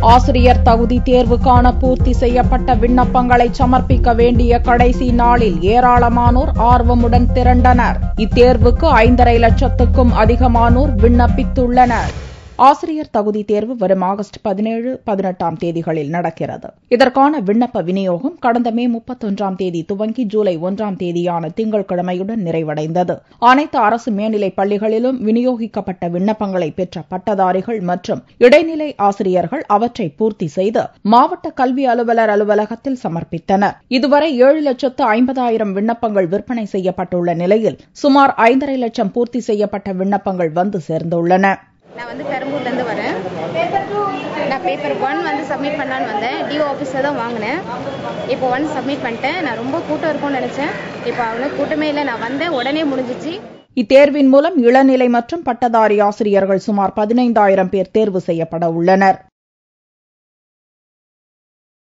ஆசிரியர் தகுதி தேர்வுக்கான பூர்த்தி செய்யப்பட்ட விண்ணப்பங்களை சமர்ப்பிக்க வேண்டிய கடைசி நாளில் ஏராளமானோர் ஆர்வமுடன் திரண்டனர். இத்தேர்வுக்கு 5,5 லட்சத்துக்கும் அதிகமானோர் விண்ணப்பித்துள்ளனர். ஆசிரியர் தகுதி தேர்வு வரும் ஆகஸ்ட் 17, 18 தேதிகளில் நடக்கிறது. இதற்கான விண்ணப்ப விநியோகம் கடந்த மே 31 தேதி துவங்கி ஜூலை 1 தேதியான திங்கட்கிழமையுடன் நிறைவடைந்தது. அனைத்து அரசு மேல்நிலைப் பள்ளிகளிலும் விநியோகிக்கப்பட்ட விண்ணப்பங்களை பெற்ற பட்டதாரிகள் மற்றும் இடைநிலை ஆசிரியர்கள் அவற்றை பூர்த்தி செய்து மாவட்ட கல்வி அலுவலர் அலுவலகத்தில் சமர்ப்பித்தனர். இதுவரை 7,50,000 விண்ணப்பங்கள் விற்பனை செய்யப்பட்டுள்ள நிலையில் சுமார் 5,5 லட்சம் பூர்த்தி செய்யப்பட்ட விண்ணப்பங்கள் வந்து சேர்ந்துள்ளன. நான் பெரம்பூர்லேருந்து வரேன். நான் பேப்பர் 1 சப்மிட் பண்ணலான்னு வந்தேன். டிஓ ஆஃபீஸில் தான் வாங்கினேன். இப்போ 1 சப்மிட் பண்ணிட்டேன். நான் ரொம்ப கூட்டம் இருக்கும்னு நினச்சேன். இப்போ அவ்வளோ கூட்டமே இல்லை. நான் வந்தேன், உடனே முடிஞ்சிச்சு. இத்தேர்வின் மூலம் இளநிலை மற்றும் பட்டதாரி ஆசிரியர்கள் சுமார் 15,000 பேர் தேர்வு செய்யப்பட உள்ளனர்.